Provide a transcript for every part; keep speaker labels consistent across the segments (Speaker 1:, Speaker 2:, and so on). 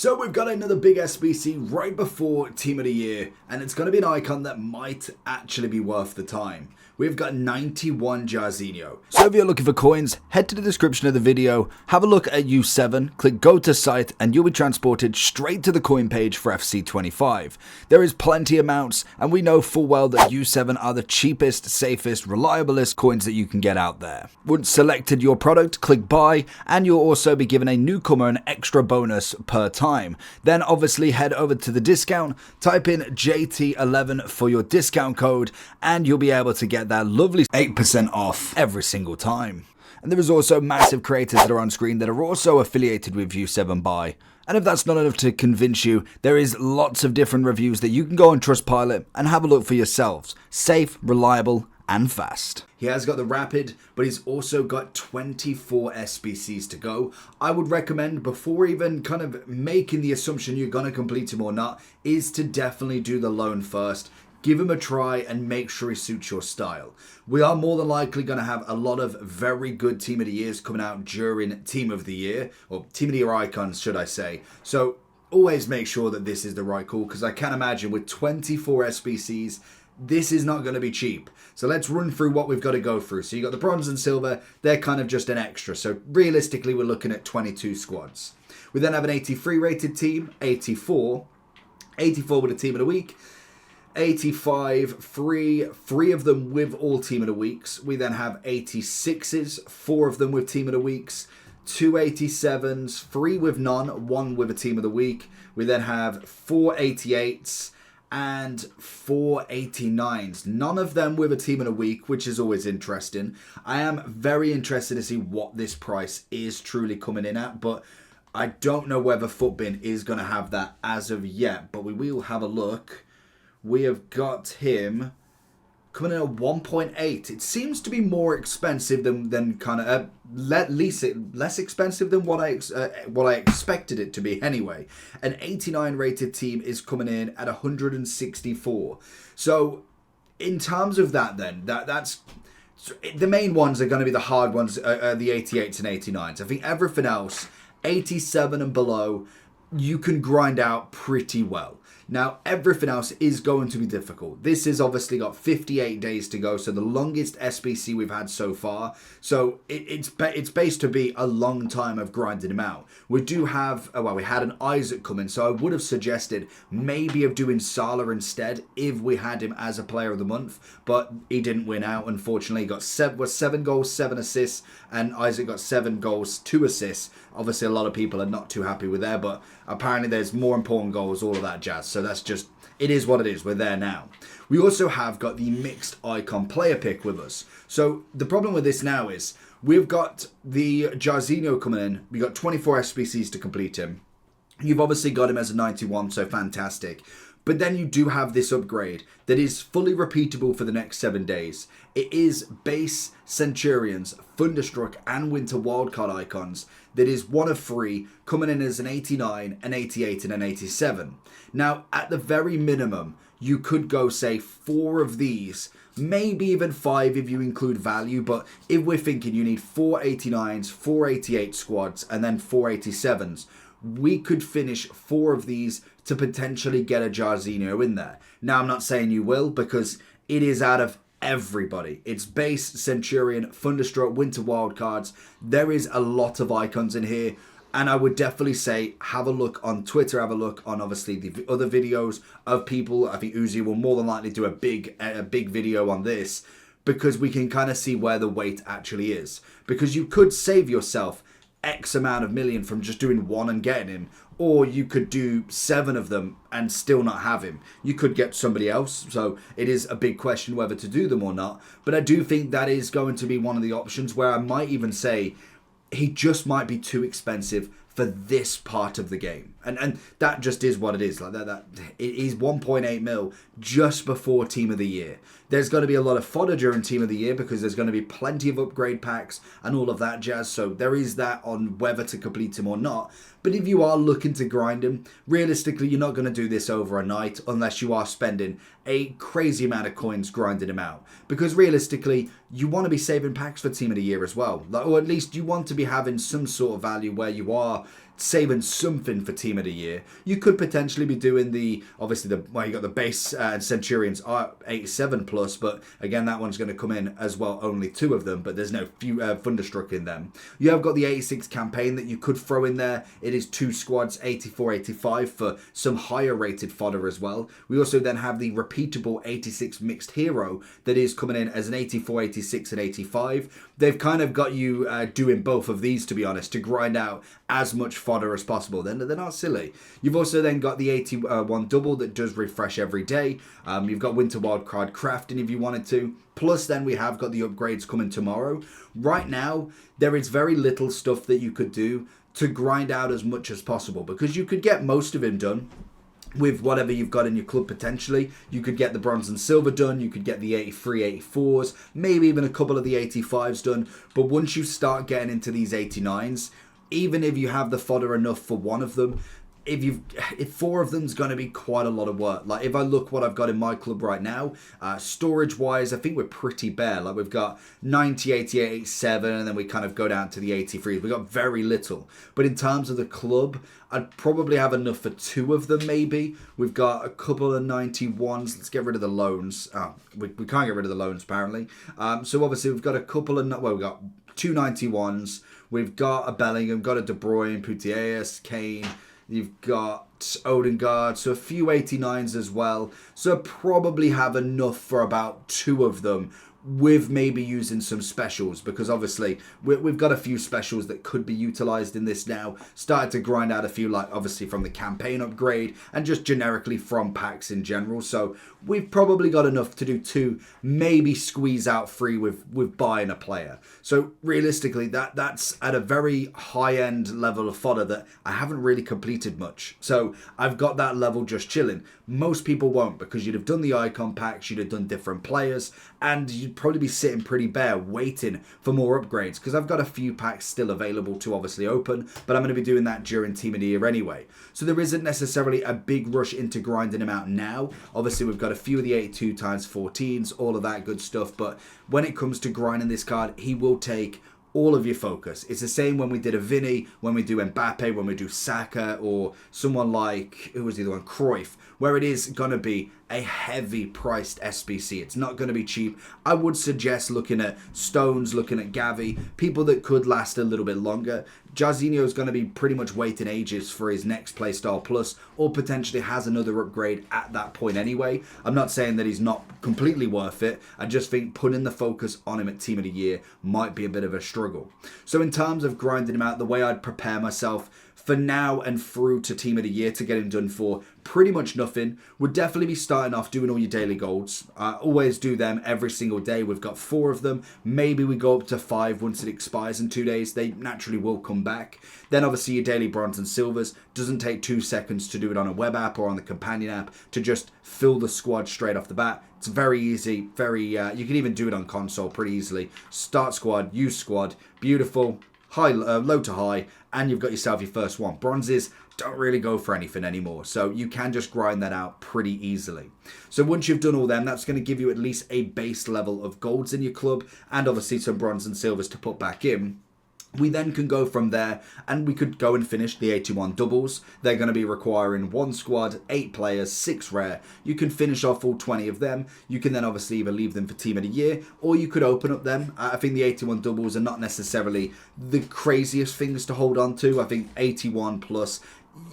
Speaker 1: So we've got another big SBC right before Team of the Year, and it's going to be an icon that might actually be worth the time. We've got 91 Jairzinho. So if you're looking for coins, head to the description of the video, have a look at U7, click go to site, and you'll be transported straight to the coin page for FC25. There is plenty of amounts, and we know full well that U7 are the cheapest, safest, reliablest coins that you can get out there. Once selected your product, click buy, and you'll also be given a newcomer an extra bonus per time. Then obviously head over to the discount, type in JT11 for your discount code, and you'll be able to get that lovely 8% off every single time. And there is also massive creators that are on screen that are also affiliated with U7 Buy. And if that's not enough to convince you, there is lots of different reviews that you can go on Trustpilot and have a look for yourselves. Safe, reliable, and fast. He has got the rapid, but he's also got 24 SBCs to go. I would recommend, before even kind of making the assumption you're going to complete him or not, is to definitely do the loan first. Give him a try and make sure he suits your style. We are more than likely going to have a lot of very good Team of the Years coming out during Team of the Year, or Team of the Year icons, should I say. So always make sure that this is the right call, because I can imagine with 24 SBCs, this is not going to be cheap. So let's run through what we've got to go through. So you got the bronze and silver, they're kind of just an extra. So realistically, we're looking at 22 squads. We then have an 83 rated team, 84 with a team of the week, 85, three of them with all team of the weeks. We then have 86s, 4 of them with team of the weeks, 2 87s, 3 with none, 1 with a team of the week. We then have 4 88s and 4 89s. None of them with a team of the week, which is always interesting. I am very interested to see what this price is truly coming in at, but I don't know whether Footbin is going to have that as of yet, but we will have a look. We have got him coming in at 1.8. It seems to be more expensive than kind of less expensive than what I expected it to be anyway. An 89 rated team is coming in at 164. So in terms of that, then that's the main ones are going to be the hard ones, the 88s and 89s. I think everything else, 87 and below, you can grind out pretty well. Now, everything else is going to be difficult. This has obviously got 58 days to go, so the longest SBC we've had so far. So it's based to be a long time of grinding him out. We do have, we had an Isaac coming, so I would have suggested maybe of doing Salah instead if we had him as a player of the month, but he didn't win out, unfortunately. He got 7 goals, 7 assists, and Isaac got 7 goals, 2 assists. Obviously, a lot of people are not too happy with that, but apparently there's more important goals, all of that jazz. So that's just, it is what it is. We're there now. We also have got the mixed icon player pick with us. So the problem with this now is we've got the Jairzinho coming in. We've got 24 SBCs to complete him. You've obviously got him as a 91, so fantastic. But then you do have this upgrade that is fully repeatable for the next 7 days. It is base Centurions, Thunderstruck, and Winter Wildcard icons that is one of 3 coming in as an 89, an 88, and an 87. Now, at the very minimum, you could go, say, 4 of these, maybe even 5 if you include value, but if we're thinking you need 4 89s, 4 88 squads, and then 4 87s, we could finish 4 of these to potentially get a Jairzinho in there. Now, I'm not saying you will, because it is out of everybody. It's base, Centurion, Thunderstruck, Winter Wildcards. There is a lot of icons in here, and I would definitely say have a look on Twitter, have a look on obviously the other videos of people. I think Uzi will more than likely do a big video on this, because we can kind of see where the weight actually is. Because you could save yourself X amount of million from just doing 1 and getting him, or you could do 7 of them and still not have him. You could get somebody else, so it is a big question whether to do them or not. But I do think that is going to be one of the options where I might even say he just might be too expensive for this part of the game. And that just is what it is. Like that it is 1.8 mil just before Team of the Year. There's going to be a lot of fodder during Team of the Year because there's going to be plenty of upgrade packs and all of that jazz. So there is that on whether to complete him or not. But if you are looking to grind him, realistically, you're not going to do this over a night unless you are spending a crazy amount of coins grinding him out. Because realistically, you want to be saving packs for Team of the Year as well. Or at least you want to be having some sort of value where you are saving something for Team of the Year. You could potentially be doing you got the base Centurions are 87 plus, but again, that one's going to come in as well, only 2 of them, but there's no Thunderstruck in them. You have got the 86 campaign that you could throw in there. It is 2 squads, 84, 85 for some higher rated fodder as well. We also then have the repeatable 86 mixed hero that is coming in as an 84, 86 and 85. They've kind of got you doing both of these, to be honest, to grind out as much fodder as possible. Then they're not silly. You've also then got the 81 double that does refresh every day. You've got winter wildcard crafting if you wanted to. Plus then we have got the upgrades coming tomorrow. Right now there is very little stuff that you could do to grind out as much as possible, because you could get most of him done with whatever you've got in your club potentially. You could get the bronze and silver done, you could get the 83, 84s, maybe even a couple of the 85s done. But once you start getting into these 89s, even if you have the fodder enough for one of them, if 4 of them's going to be quite a lot of work. Like if I look what I've got in my club right now, storage wise, I think we're pretty bare. Like we've got 90, 88, 87, and then we kind of go down to the 83s. We've got very little. But in terms of the club, I'd probably have enough for 2 of them maybe. We've got a couple of 91s. Let's get rid of the loans. We can't get rid of the loans apparently. So obviously we've got a couple of, we've got 2 91s. We've got a Bellingham, got a De Bruyne, Putellas, Kane. You've got Odegaard, so a few 89s as well. So probably have enough for about 2 of them, with maybe using some specials, because obviously we've got a few specials that could be utilized in this now. Started to grind out a few, like obviously from the campaign upgrade and just generically from packs in general. So we've probably got enough to do 2, maybe squeeze out 3 with buying a player. So realistically, that's at a very high end level of fodder that I haven't really completed much. So I've got that level just chilling. Most people won't, because you'd have done the icon packs, you'd have done different players, and you'd probably be sitting pretty bare waiting for more upgrades, because I've got a few packs still available to obviously open, but I'm going to be doing that during Team of the Year anyway. So there isn't necessarily a big rush into grinding him out now. Obviously we've got a few of the 82 times 14s, all of that good stuff, but when it comes to grinding this card, he will take all of your focus. It's the same when we did a Vinny, when we do Mbappe, when we do Saka, or someone like, who was the other one, Cruyff, where it is going to be a heavy priced SBC. It's not going to be cheap. I would suggest looking at Stones, looking at Gavi, people that could last a little bit longer. Jairzinho is going to be pretty much waiting ages for his next Playstyle Plus, or potentially has another upgrade at that point anyway. I'm not saying that he's not completely worth it. I just think putting the focus on him at Team of the Year might be a bit of a struggle. So in terms of grinding him out, the way I'd prepare myself for now and through to Team of the Year to get him done for pretty much nothing, would definitely be starting off doing all your daily golds. Always do them every single day. We've got 4 of them. Maybe we go up to 5 once it expires in 2 days. They naturally will come back. Then obviously your daily bronze and silvers. Doesn't take 2 seconds to do it on a web app or on the companion app to just fill the squad straight off the bat. It's very easy, you can even do it on console pretty easily. Start squad, use squad, beautiful, high, low to high, and you've got yourself your first one. Bronzes don't really go for anything anymore, so you can just grind that out pretty easily. So once you've done all them, that's going to give you at least a base level of golds in your club, and obviously some bronze and silvers to put back in. We then can go from there, and we could go and finish the 81 doubles. They're going to be requiring 1 squad, 8 players, 6 rare. You can finish off all 20 of them. You can then obviously either leave them for Team of the Year, or you could open up them. I think the 81 doubles are not necessarily the craziest things to hold on to. I think 81 plus,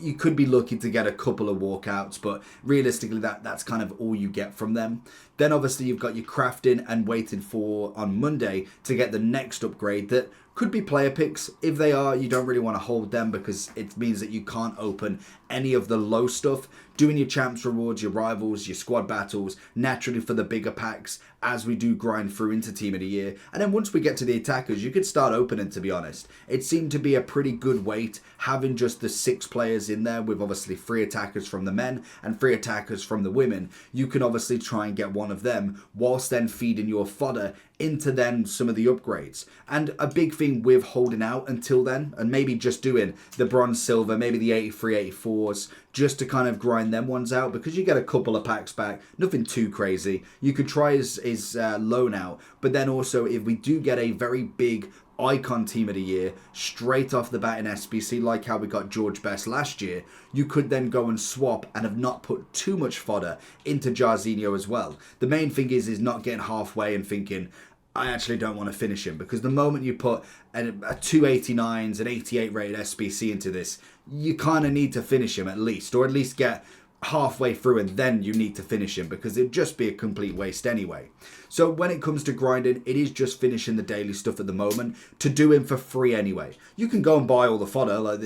Speaker 1: you could be lucky to get a couple of walkouts, but realistically that's kind of all you get from them. Then obviously you've got your crafting and waiting for on Monday to get the next upgrade that could be player picks. If they are, you don't really want to hold them because it means that you can't open any of the low stuff. Doing your champs rewards, your rivals, your squad battles, naturally for the bigger packs as we do grind through into Team of the Year. And then once we get to the attackers, you could start opening, to be honest. It seemed to be a pretty good weight having just the 6 players in there with obviously 3 attackers from the men and 3 attackers from the women. You can obviously try and get one of them whilst then feeding your fodder into then some of the upgrades. And a big thing with holding out until then, and maybe just doing the bronze, silver, maybe the 83, 84s, just to kind of grind them ones out, because you get a couple of packs back, nothing too crazy. You could try his loan out, but then also if we do get a very big icon team of the year straight off the bat in SBC, like how we got George Best last year, you could then go and swap and have not put too much fodder into Jairzinho as well. The main thing is not getting halfway and thinking, I actually don't want to finish him, because the moment you put a 289s, an 88 rated SBC into this, you kind of need to finish him at least, or at least get halfway through and then you need to finish him, because it'd just be a complete waste anyway. So when it comes to grinding, it is just finishing the daily stuff at the moment to do him for free anyway. You can go and buy all the fodder, like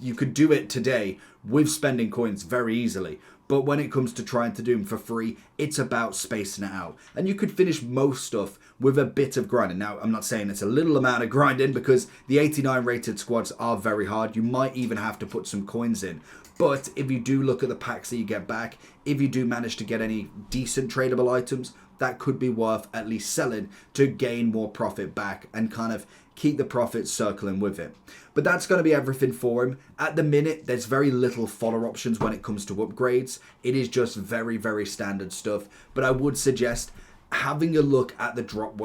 Speaker 1: you could do it today with spending coins very easily. But when it comes to trying to do them for free, it's about spacing it out. And you could finish most stuff with a bit of grinding. Now, I'm not saying it's a little amount of grinding, because the 89 rated squads are very hard. You might even have to put some coins in. But if you do look at the packs that you get back, if you do manage to get any decent tradable items, that could be worth at least selling to gain more profit back and kind of keep the profits circling with it. But that's going to be everything for him. At the minute, there's very little fodder options when it comes to upgrades. It is just very, very standard stuff. But I would suggest having a look at the drop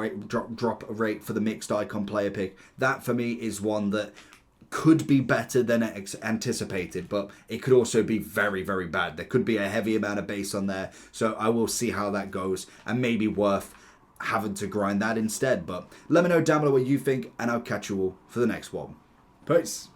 Speaker 1: rate for the mixed icon player pick. That for me is one that could be better than anticipated, but it could also be very, very bad. There could be a heavy amount of base on there, so I will see how that goes, and maybe worth having to grind that instead. But let me know down below what you think, and I'll catch you all for the next one. Peace.